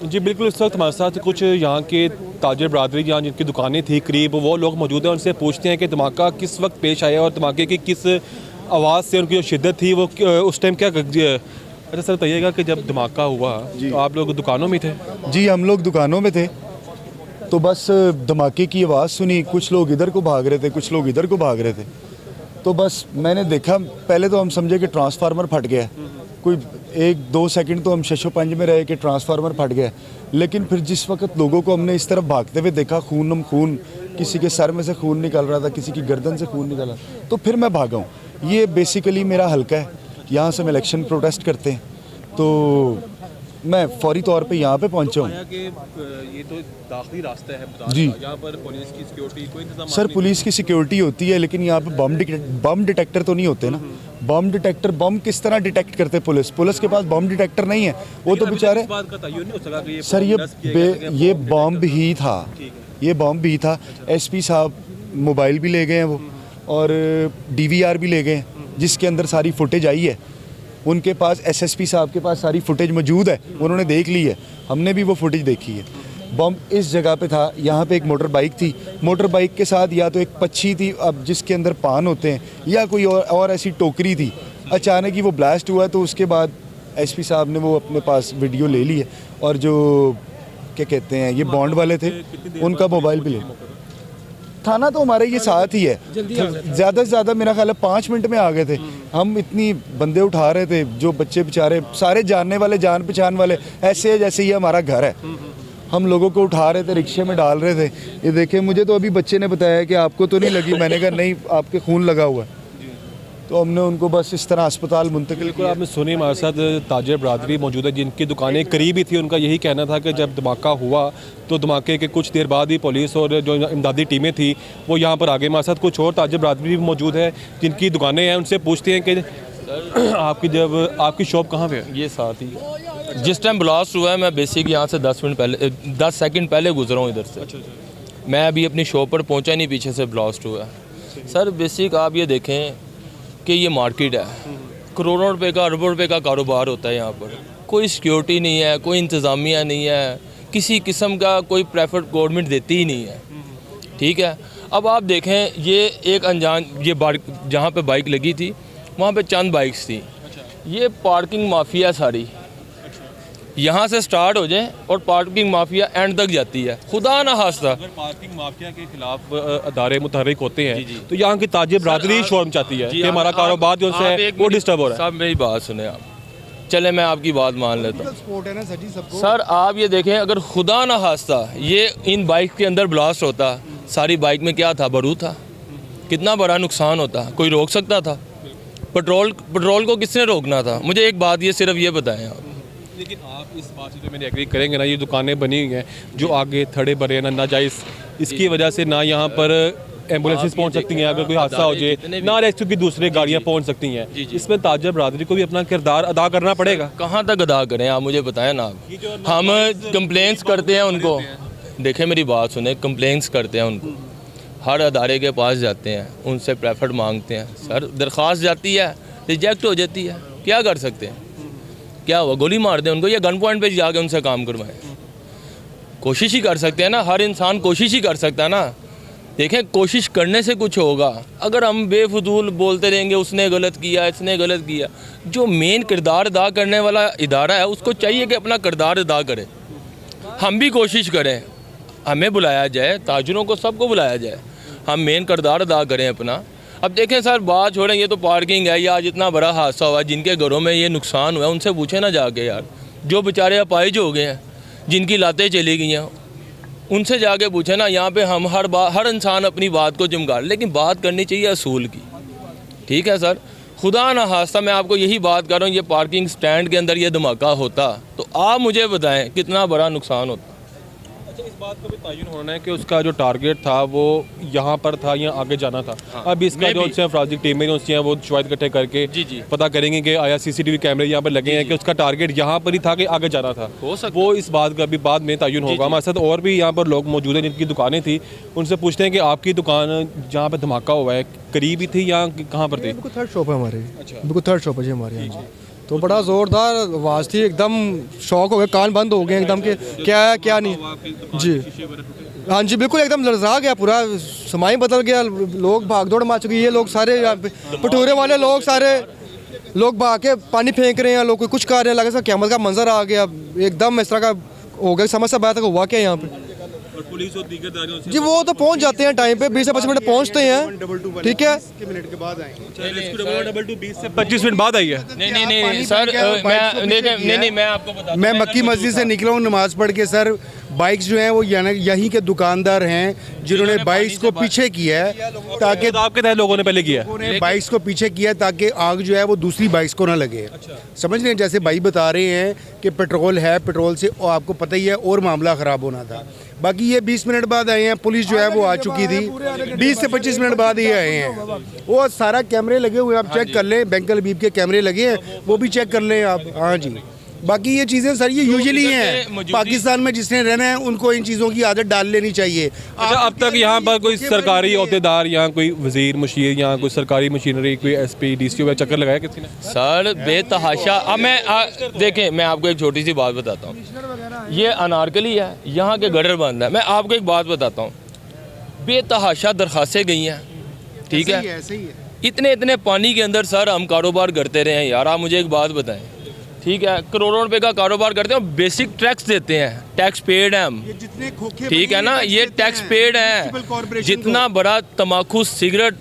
जी बिल्कुल, इस वक्त हमारे साथ कुछ यहाँ के ताजिर बरादरी यहाँ जिनकी दुकानें थी करीब, वो लोग मौजूद हैं। उनसे पूछते हैं कि धमाका किस वक्त पेश आया और धमाके की किस आवाज़ से उनकी जो शिद्दत थी वो उस टाइम क्या। अच्छा सर बताइएगा कि जब धमाका हुआ तो आप लोग दुकानों में थे? जी हम लोग दुकानों में थे, तो बस धमाके की आवाज़ सुनी, कुछ लोग इधर को भाग रहे थे, कुछ लोग इधर को भाग रहे थे। तो बस मैंने देखा, पहले तो हम समझे कि ट्रांसफार्मर फट गया। कोई 1-2 सेकंड तो हम शशोपंज में रहे कि ट्रांसफार्मर फट गया, लेकिन फिर जिस वक्त लोगों को हमने इस तरफ भागते हुए देखा, खून, किसी के सर में से खून निकल रहा था, किसी की गर्दन से खून निकल रहा, तो फिर मैं भागा हूँ। ये बेसिकली मेरा हल्का है, यहाँ से हम इलेक्शन प्रोटेस्ट करते हैं, तो मैं फौरी तौर पे यहाँ पे पहुँचा हूँ। ये तो दाखिली रास्ता है जी। यहाँ पर पुलिस की सिक्योरिटी कोई इंतजाम? सर पुलिस की सिक्योरिटी होती है, लेकिन यहाँ पे बम डिटेक्टर तो नहीं होते ना। बम डिटेक्टर, बम किस तरह डिटेक्ट करते पुलिस के पास बम डिटेक्टर नहीं है। वो तो बेचारे, सर ये बम ही था, ये बम भी था। एसपी साहब मोबाइल भी ले गए हैं वो, और डीवीआर भी ले गए हैं जिसके अंदर सारी फुटेज आई है। उनके पास एसएसपी साहब के पास सारी फुटेज मौजूद है, उन्होंने देख ली है, हमने भी वो फुटेज देखी है। बम इस जगह पे था, यहाँ पे एक मोटर बाइक थी, मोटर बाइक के साथ या तो एक पच्छी थी अब जिसके अंदर पान होते हैं, या कोई और ऐसी टोकरी थी। अचानक ही वो ब्लास्ट हुआ, तो उसके बाद एसपी साहब ने वो अपने पास वीडियो ले ली है, और जो क्या कहते हैं ये बॉन्ड वाले थे उनका मोबाइल भी ले। थाना तो हमारे ये साथ ही है, ज़्यादा से ज़्यादा मेरा ख्याल है 5 मिनट में आ गए थे हम। इतनी बंदे उठा रहे थे, जो बच्चे बेचारे सारे जानने वाले, जान पहचान वाले, ऐसे जैसे ये हमारा घर है। हम लोगों को उठा रहे थे, रिक्शे में डाल रहे थे। ये देखें, मुझे तो अभी बच्चे ने बताया कि आपको तो नहीं लगी, मैंने कहा नहीं, आपके खून लगा हुआ है। तो हमने उनको बस इस तरह अस्पताल मुंतकिल किया। आपने सुनी, हमारे साथ ताजिर बरादरी मौजूद है जिनकी दुकानें करीब ही थी। उनका यही कहना था कि जब धमाका हुआ तो धमाके के कुछ देर बाद ही पुलिस और जो इमदादी टीमें थी वो यहाँ पर आ गई। हमारे साथ कुछ और ताजिर बरादरी भी मौजूद है जिनकी दुकानें हैं। उनसे पूछते हैं कि आपकी शॉप कहाँ पे है? ये साथ ही जिस टाइम ब्लास्ट हुआ है, मैं बेसिक यहाँ से 10 सेकंड पहले गुजरा हूँ इधर से। अच्छा। मैं अभी अपनी शॉप पर पहुँचा नहीं, पीछे से ब्लास्ट हुआ है। सर बेसिक आप ये देखें कि ये मार्केट है, करोड़ों रुपए का, अरबों रुपए का कारोबार होता है यहाँ पर। कोई सिक्योरिटी नहीं है, कोई इंतज़ामिया नहीं है, किसी किस्म का कोई प्रेफर गवर्नमेंट देती ही नहीं है। ठीक है, अब आप देखें ये एक अनजान, ये जहाँ पे बाइक लगी थी वहाँ पे चंद बाइक्स थी। ये पार्किंग माफिया सारी यहाँ से स्टार्ट हो जाए और पार्किंग माफिया एंड तक जाती है। खुदा ना खास्ता अगर पार्किंग माफिया के खिलाफ अदारे मुतहरिक होते हैं तो यहाँ की ताजिर बरादरी शोरम चाहती है कि हमारा कारोबार जो है वो डिस्टर्ब हो रहा है। सब मेरी बात सुने आप, चले मैं आपकी बात मान लेता हूँ। सर आप ये देखें, अगर खुदा ना खास्ता ये इन बाइक के अंदर ब्लास्ट होता, सारी बाइक में क्या था, बारूद था, कितना बड़ा नुकसान होता। कोई रोक सकता था? पेट्रोल को किसने रोकना था? मुझे एक बात ये सिर्फ ये बताएं आप। लेकिन आप इस बात से तो मेरी एग्री करेंगे ना, ये दुकानें बनी हुई हैं जो आगे थड़े भरे हैं ना नाजायज़, इसकी वजह से ना यहाँ पर एम्बुलेंसेस पहुँच सकती हैं, अगर कोई हादसा हो जाए ना रेस्क्यू की दूसरी गाड़ियाँ पहुँच सकती हैं। इसमें ताजिर बरादरी को भी अपना किरदार अदा करना पड़ेगा। कहाँ तक अदा करें आप मुझे बताएं ना। हम कंप्लेंट्स करते हैं उनको, देखें मेरी बात सुने, कंप्लेंट्स करते हैं उनको, हर अदारे के पास जाते हैं, उनसे प्रेफर्ड मांगते हैं। सर दरख्वास्त जाती है, रिजेक्ट हो जाती है, क्या कर सकते हैं? क्या हुआ, गोली मार दें उनको या गन पॉइंट पे जाके उनसे काम करवाएं? कोशिश ही कर सकते हैं ना, हर इंसान कोशिश ही कर सकता है ना। देखें कोशिश करने से कुछ होगा। अगर हम बेफजूल बोलते रहेंगे उसने गलत किया, इसने गलत किया, जो मेन किरदार अदा करने वाला इदारा है उसको चाहिए कि अपना किरदार अदा करे। हम भी कोशिश करें, हमें बुलाया जाए, ताजिरों को सबको बुलाया जाए, हम मेन किरदार अदा करें अपना। अब देखें सर, बात छोड़ें, ये तो पार्किंग है, या आज इतना बड़ा हादसा हुआ, जिनके घरों में ये नुकसान हुआ है उनसे पूछे ना जाके यार, जो बेचारे अपाहिज हो गए हैं, जिनकी लातें चली गई हैं, उनसे जाके पूछे ना। यहाँ पे हम हर इंसान अपनी बात को चमका, लेकिन बात करनी चाहिए असूल की। ठीक है सर, खुदा ना खास्ता मैं आपको यही बात कर रहा हूँ, ये पार्किंग स्टैंड के अंदर ये धमाका होता तो आप मुझे बताएं कितना बड़ा नुकसान होता। अच्छा, इस बात का भी तयन होना है कि उसका जो टारगेट था वो यहाँ पर था या आगे जाना था। हाँ, अब इसका जो अफराजिक टीमें हैं वो शवाहिद इकट्ठे करके पता करेंगे कि आया सीसीटीवी कैमरे यहाँ पर लगे हैं कि उसका टारगेट यहाँ पर ही था कि आगे जाना था। वो इस बात का भी बाद में तयन होगा। हमारे साथ और भी यहाँ पर लोग मौजूद हैं जिनकी दुकानें थी, उनसे पूछते हैं कि आपकी दुकान जहाँ पर धमाका हुआ है करीब ही थी या कहाँ पर थी? बिल्कुल थर्ड शॉप है हमारी। अच्छा, बिल्कुल थर्ड शॉप है जी हमारे यहाँ। तो बड़ा ज़ोरदार आवाज़ थी, एकदम शॉक हो गए, कान बंद हो गए एकदम के क्या है क्या नहीं जी। हाँ जी बिल्कुल, एकदम लर्जा गया पूरा, समाई बदल गया, लोग भाग दौड़ मच गई। ये लोग सारे यहाँ पे भटूरे वाले लोग सारे लोग भाग के पानी फेंक रहे हैं, लोग कुछ कर रहे हैं, लगा सा क़यामत का मंजर आ गया एकदम, इस तरह का हो गया, समझ से बात तक हुआ क्या यहाँ पे। पुलिस और दीगर दारियों जी वो तो पहुँच जाते हैं टाइम पे, 20 से 25 मिनट पहुँचते हैं, ठीक है। मिनट के बाद आएंगे, 20 से 25 मिनट बाद आई है। नहीं सर, मैं आपको बता, मैं मक्की मस्जिद से निकला हूँ नमाज पढ़ के सर। बाइक्स जो हैं वो यहीं के दुकानदार हैं जिन्होंने बाइक्स को पीछे किया है ताकि आपके तहत लोगों ने पहले किया, बाइक्स को पीछे किया ताकि आग जो है वो दूसरी बाइक्स को ना लगे। समझ रहे हैं, जैसे भाई बता रहे हैं कि पेट्रोल है, पेट्रोल से आपको पता ही है और मामला ख़राब होना था। बाकी ये 20 मिनट बाद आए हैं, पुलिस जो है वो आ चुकी थी, 20 से 25 मिनट बाद ही आए हैं। वो सारा कैमरे लगे हुए हैं, आप चेक कर लें, बैंकल बीब के कैमरे लगे हैं, वो भी चेक कर लें आप। हाँ जी, बाकी ये चीज़ें सर ये यूजुअली हैं, पाकिस्तान में जिसने रहना है उनको इन चीज़ों की आदत डाल लेनी चाहिए। अच्छा, अब तक यहाँ पर कोई सरकारी अहदेदार, यहाँ कोई वजीर मुशीर, यहाँ कोई सरकारी मशीनरी, कोई SP DCO का चक्कर लगाया किसी ने? सर बेतहाशा, अब मैं देखें, मैं आपको एक छोटी सी बात बताता हूँ, ये अनारकली है, यहाँ के गटर बंद है। मैं आपको एक बात बताता हूँ, बेतहाशा दरखास्तें गई हैं, ठीक है, इतने पानी के अंदर सर हम कारोबार करते रहे हैं यार। आप मुझे एक बात बताएं, ठीक है, करोड़ों रुपए का कारोबार करते हैं, बेसिक टैक्स देते हैं, टैक्स पेड है हम, ठीक है ना, ये टैक्स पेड है। जितना बड़ा तम्बाकू सिगरेट,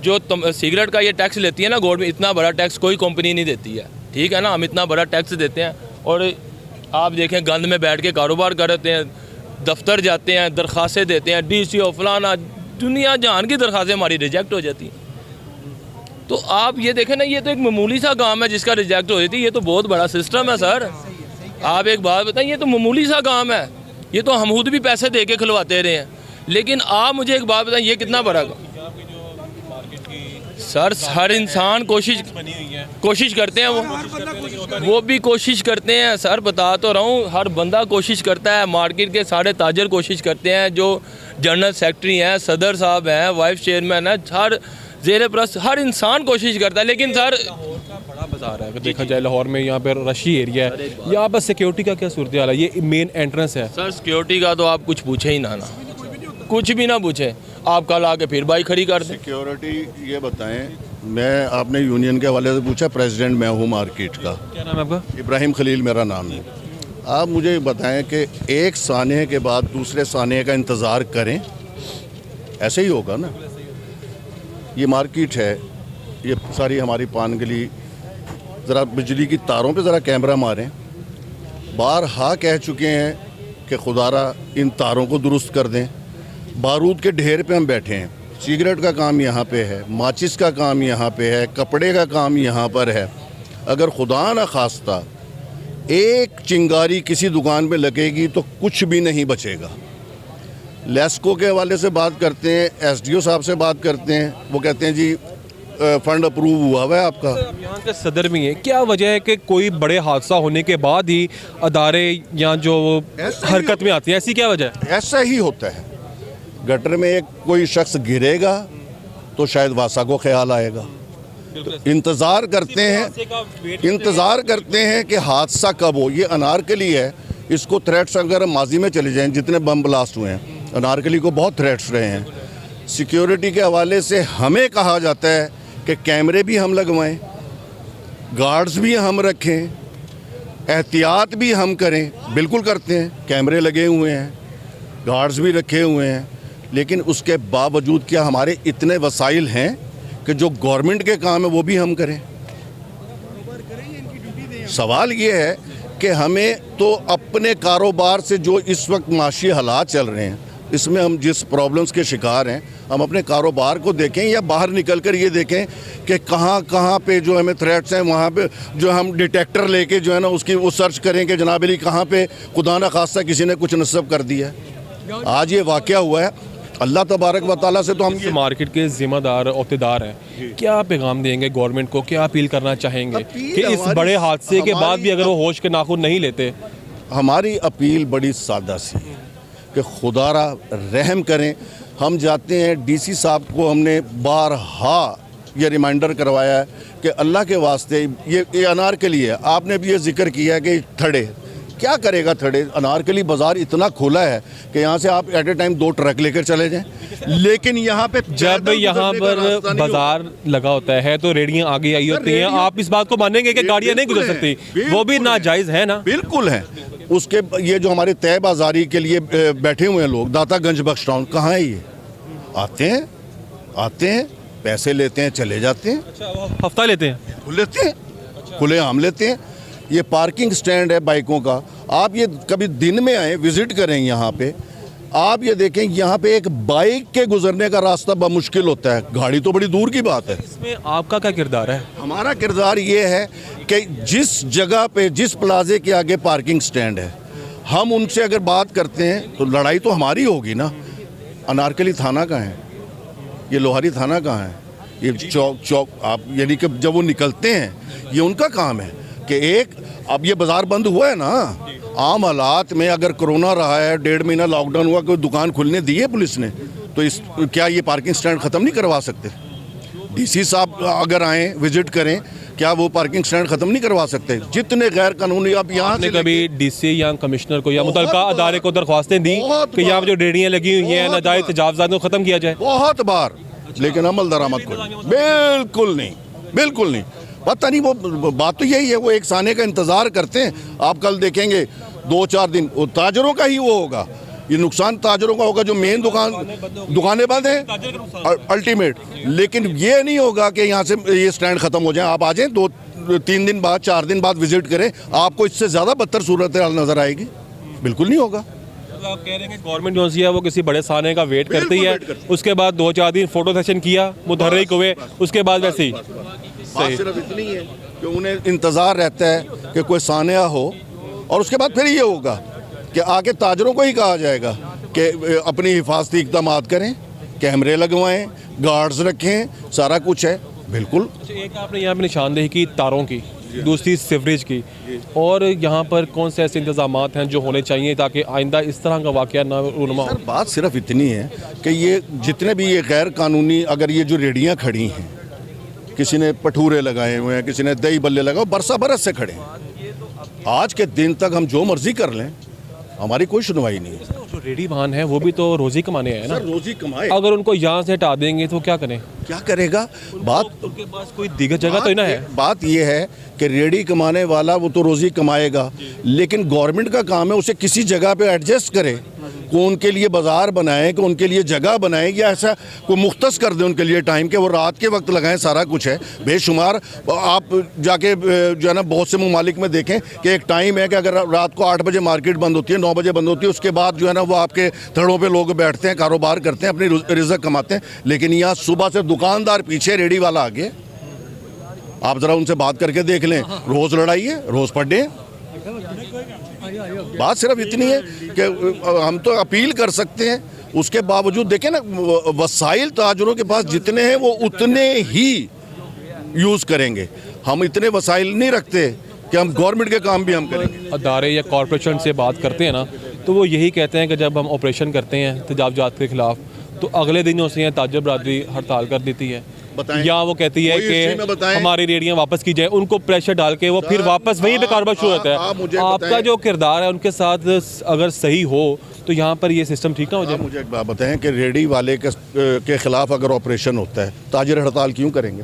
जो सिगरेट का ये टैक्स लेती है ना गवर्नमेंट, इतना बड़ा टैक्स कोई कंपनी नहीं देती है, ठीक है ना, हम इतना बड़ा टैक्स देते हैं। और आप देखें गंद में बैठ के कारोबार करते हैं, दफ्तर जाते हैं, दरख्वास्तें देते हैं, DCO फलाना, दुनिया जहान की दरख्वास्तें हमारी रिजेक्ट हो जाती हैं। तो आप ये देखें ना, ये तो एक मामूली सा काम है जिसका रिजेक्ट हो जाती है, ये तो बहुत बड़ा सिस्टम है सर। आप एक बात बताएं, ये तो मामूली सा काम है, ये तो हम खुद भी पैसे दे के खुलवाते रहे हैं। लेकिन आप मुझे एक बात बताएं, ये कितना बड़ा सर, हर इंसान कोशिश करते हैं, वो भी कोशिश करते हैं सर, बता तो रहा हूँ, हर बंदा कोशिश करता है, मार्केट के सारे ताजर कोशिश करते हैं, जो जनरल सेक्रेटरी हैं, सदर साहब हैं, वाइस चेयरमैन है, हर ज़ेरे प्रस्त हर इंसान कोशिश करता है। लेकिन सर बड़ा बाजार है, अगर देखा जाए लाहौर में, यहाँ पर रशी एरिया है, यहाँ पर सिक्योरिटी का क्या सूरत हाल है? ये मेन एंट्रेंस है सर, सिक्योरिटी का तो आप कुछ पूछे ही ना, कुछ भी ना पूछे, आप कल आके फिर बाइक खड़ी कर दें। सिक्योरिटी ये बताएं, मैं आपने यूनियन के हवाले से पूछा, प्रेसिडेंट मैं हूँ मार्केट का। क्या नाम है आपका? इब्राहिम खलील मेरा नाम है। आप मुझे बताएं कि एक साने के बाद दूसरे साने का इंतज़ार करें, ऐसे ही होगा ना। ये मार्केट है, ये सारी हमारी पान गली, ज़रा बिजली की तारों पे ज़रा कैमरा मारें। बारहा कह चुके हैं कि खुदारा इन तारों को दुरुस्त कर दें। बारूद के ढेर पे हम बैठे हैं, सिगरेट का काम यहाँ पे है, माचिस का काम यहाँ पे है, कपड़े का काम यहाँ पर है। अगर खुदा न खास्ता एक चिंगारी किसी दुकान पे लगेगी तो कुछ भी नहीं बचेगा। लेस्को के हवाले से बात करते हैं, SDO साहब से बात करते हैं, वो कहते हैं जी फंड अप्रूव हुआ है आपका। यहाँ के सदर में है, क्या वजह है कि कोई बड़े हादसा होने के बाद ही अदारे यहाँ जो हरकत में आती है, ऐसी क्या वजह है? ऐसा ही होता है, गटर में एक कोई शख्स गिरेगा तो शायद वासा को ख्याल आएगा, तो इंतज़ार करते हैं कि हादसा कब हो। ये अनारकली है, इसको थ्रेट्स अगर माजी में चले जाएं, जितने बम ब्लास्ट हुए हैं, अनारकली को बहुत थ्रेट्स रहे हैं। सिक्योरिटी के हवाले से हमें कहा जाता है कि कैमरे भी हम लगवाएं, गार्ड्स भी हम रखें, एहतियात भी हम करें। बिल्कुल करते हैं, कैमरे लगे हुए हैं, गार्ड्स भी रखे हुए हैं, लेकिन उसके बावजूद क्या हमारे इतने वसाइल हैं कि जो गवर्नमेंट के काम है वो भी हम करें? सवाल ये है कि हमें तो अपने कारोबार से जो इस वक्त माशी हालात चल रहे हैं, इसमें हम जिस प्रॉब्लम्स के शिकार हैं, हम अपने कारोबार को देखें या बाहर निकल कर ये देखें कि कहाँ पे जो हमें थ्रेट्स हैं, वहाँ पे जो हम डिटेक्टर लेके जो है ना उसकी वो सर्च करें कि जनाब अली कहाँ पे खुदा न खास्ता किसी ने कुछ नस्ब कर दिया है। आज ये वाक़या हुआ है, अल्लाह तबारक व तआला से तो हम ये मार्केट के ज़िम्मेदार अहदेदार हैं, क्या पैगाम देंगे गवर्नमेंट को, क्या अपील करना चाहेंगे कि इस बड़े हादसे के बाद भी अगर वो होश के नाखून नहीं लेते? हमारी अपील बड़ी सादा सी कि खुदारा रहम करें। हम जाते हैं, DC साहब को हमने बारहा ये रिमाइंडर करवाया है कि अल्लाह के वास्ते ये अनारकली है। आपने भी ये जिक्र किया है कि थड़े, क्या करेगा थड़े? अनारकली बाज़ार इतना खुला है कि यहाँ से आप एट ए टाइम 2 ट्रक लेकर चले जाएं, लेकिन यहाँ पे जब यहाँ पर बाजार लगा होता है तो रेडियाँ आगे आई होती हैं, आप इस बात को मानेंगे कि गाड़ियाँ नहीं गुजर सकती? वो भी नाजायज़ है ना? बिल्कुल है। उसके ये जो हमारे तय बाजारी के लिए बैठे हुए हैं लोग, दातागंज बख्श टाउन, कहाँ है ये? आते हैं पैसे लेते हैं, चले जाते हैं। अच्छा, हफ्ता लेते हैं? खुले आम लेते हैं। ये पार्किंग स्टैंड है बाइकों का, आप ये कभी दिन में आए, विजिट करें यहाँ पे, आप ये देखें यहाँ पे एक बाइक के गुजरने का रास्ता बहुत मुश्किल होता है, गाड़ी तो बड़ी दूर की बात है। इसमें आपका क्या किरदार है? हमारा किरदार ये है कि जिस जगह पे, जिस प्लाजे के आगे पार्किंग स्टैंड है, हम उनसे अगर बात करते हैं तो लड़ाई तो हमारी होगी ना। अनारकली थाना कहाँ है? ये लोहारी थाना कहाँ है? ये चौक आप, यानी कि जब वो निकलते हैं, ये उनका काम है कि एक, अब ये बाज़ार बंद हुआ है ना, आम हालात में अगर कोरोना रहा है, 1.5 महीना लॉकडाउन हुआ, कोई दुकान खुलने दी है पुलिस ने, तो इस क्या ये पार्किंग स्टैंड ख़त्म नहीं करवा सकते? डीसी साहब अगर आएँ, विजिट करें, क्या वो पार्किंग स्टैंड ख़त्म नहीं करवा सकते? जितने गैर कानूनी आप यहाँ से कभी डीसी या कमिश्नर को या मुतल्लिका अदारे को दरख्वास्तें दी कि यहाँ जो रेडियाँ लगी हुई हैं, नाजायज़ तजावज़ात को ख़त्म किया जाए? बहुत बार, लेकिन अमल दरामद को बिल्कुल नहीं। पता नहीं, वो बात तो यही है, वो एक साने का इंतज़ार करते हैं। आप कल देखेंगे 2-4 दिन वो ताजरों का ही वो होगा, ये नुकसान ताजरों का होगा जो मेन दुकानें बंद हैं अल्टीमेट। लेकिन ये नहीं होगा कि यहाँ से ये स्टैंड ख़त्म हो जाए। आप आ जाएँ 2-3 दिन बाद, 4 दिन बाद विजिट करें, आपको इससे ज़्यादा बदतर सूरत नज़र आएगी। बिल्कुल नहीं होगा। आप कह रहे हैं कि गवर्नमेंट जो है वो किसी बड़े साने का वेट करती है, उसके बाद 2-4 दिन फोटो सेशन किया, मुतहर्रिक हुए, उसके बाद वैसे ही बात सिर्फ इतनी है कि उन्हें इंतज़ार रहता है कि कोई सानिया हो, और उसके बाद फिर ये होगा कि आगे ताजरों को ही कहा जाएगा कि अपनी हिफाजती इक़दाम करें, कैमरे लगवाएं, गार्ड्स रखें, सारा कुछ है। बिल्कुल। एक आपने यहाँ पे निशानदेही की तारों की, दूसरी सीवरेज की, और यहाँ पर कौन से ऐसे इंतजामात हैं जो होने चाहिए ताकि आइंदा इस तरह का वाक़या ना रुनमा हो? बात सिर्फ इतनी है कि ये जितने भी ये गैर कानूनी, अगर ये जो रेडियाँ खड़ी हैं, किसी ने पठूरे लगाए हुए हैं, किसी ने दही बल्ले लगाए, बरस से खड़े हैं। आज के दिन तक हम जो मर्जी कर लें, हमारी कोई सुनवाई नहीं है। जो रेडी वाहन है वो भी तो रोजी कमाने हैं ना? रोजी कमाए, अगर उनको यहाँ से हटा देंगे तो क्या करें? क्या करेगा? बात उनके पास कोई दीगर जगह तो ना है। बात ये है कि रेडी कमाने वाला वो तो रोजी कमाएगा, लेकिन गवर्नमेंट का काम है उसे किसी जगह पे एडजस्ट करे, को उनके लिए बाज़ार बनाए, कि उनके लिए जगह बनाए, या ऐसा कोई मुख्तस कर दे उनके लिए टाइम के वो रात के वक्त लगाएं। सारा कुछ है बेशुमार। आप जाके जो है ना बहुत से ममालिक में देखें कि एक टाइम है कि अगर रात को 8 बजे मार्केट बंद होती है, 9 बजे बंद होती है, उसके बाद जो है ना वो आपके थड़ों पे लोग बैठते हैं, कारोबार करते हैं, अपनी रिज़्क कमाते हैं। लेकिन यहाँ सुबह से दुकानदार पीछे, रेडी वाला आगे। आप ज़रा उनसे बात करके देख लें, रोज़ लड़ाई है, रोज़ पड्डे। बात सिर्फ इतनी है कि हम तो अपील कर सकते हैं, उसके बावजूद देखें ना, वसाइल ताजरों के पास जितने हैं वो उतने ही यूज़ करेंगे। हम इतने वसाइल नहीं रखते कि हम गवर्नमेंट के काम भी हम करेंगे। अदारे या कॉरपोरेशन से बात करते हैं ना, तो वो यही कहते हैं कि जब हम ऑपरेशन करते हैं तजावजात के खिलाफ, तो अगले दिन उसे ताजर बरादरी हड़ताल कर देती है, या वो कहती है कि हमारी रेडियाँ वापस की जाए। उनको प्रेशर डाल के वो फिर वापस वहीं पे कारोबार शुरू होता है। आपका जो किरदार है उनके साथ अगर सही हो तो यहाँ पर ये सिस्टम ठीक ना हो जाए। मुझे एक बात बताएं कि रेडी वाले के खिलाफ अगर ऑपरेशन होता है, ताजर हड़ताल क्यों करेंगे?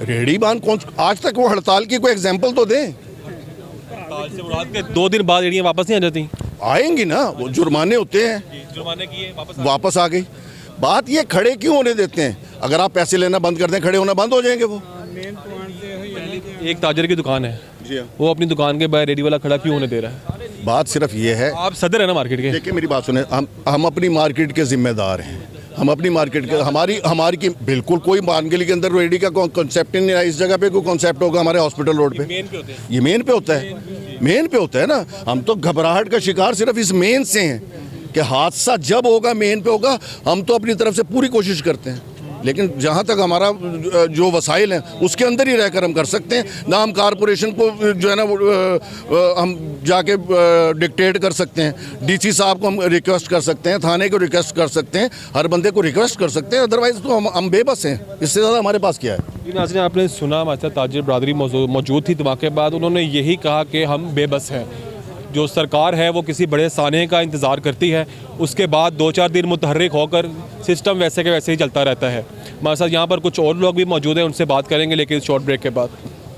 रेडी बान कौन, आज तक वो हड़ताल की कोई एग्जाम्पल तो दें। 2 दिन बाद रेडियाँ वापस नहीं आ जाती? आएंगी ना, वो जुर्माने होते हैं, जुर्माने किए वापस आ गई। बात ये खड़े क्यों होने देते हैं? अगर आप पैसे लेना बंद कर दें, खड़े होना बंद हो जाएंगे वो। एक ताजर की दुकान है, वो अपनी दुकान के बाहर रेडी वाला खड़ा क्यों होने दे रहा है? बात सिर्फ ये है, आप सदर है ना मार्केट के। देखिए मेरी बात सुने, हम अपनी मार्केट के जिम्मेदार हैं, हम अपनी मार्केट के, हमारी की बिल्कुल कोई मानगली के अंदर रेडी का कॉन्सेप्ट नहीं है। इस जगह पे कोई कॉन्सेप्ट होगा हमारे हॉस्पिटल रोड पे, ये मेन पे होता है ना। हम तो घबराहट का शिकार सिर्फ इस मेन से हैं कि हादसा जब होगा मेन पे होगा। हम तो अपनी तरफ से पूरी कोशिश करते हैं, लेकिन जहाँ तक हमारा जो वसाइल हैं उसके अंदर ही रहकर हम कर सकते हैं ना। हम कारपोरेशन को जो है ना हम जाके डिक्टेट कर सकते हैं, डीसी साहब को हम रिक्वेस्ट कर सकते हैं, थाने को रिक्वेस्ट कर सकते हैं, हर बंदे को रिक्वेस्ट कर सकते हैं, अदरवाइज़ तो हम बेबस हैं। इससे ज़्यादा हमारे पास क्या है। नाज़रीन, आपने सुना हमारे साथ ताजिर बरादरी मौजूद थी धमाके बाद। उन्होंने यही कहा कि हम बेबस हैं। जो सरकार है वो किसी बड़े साने का इंतज़ार करती है, उसके बाद 2-4 दिन मुतहर्रिक होकर सिस्टम वैसे के वैसे ही चलता रहता है। हमारे साथ यहाँ पर कुछ और लोग भी मौजूद हैं, उनसे बात करेंगे लेकिन शॉर्ट ब्रेक के बाद।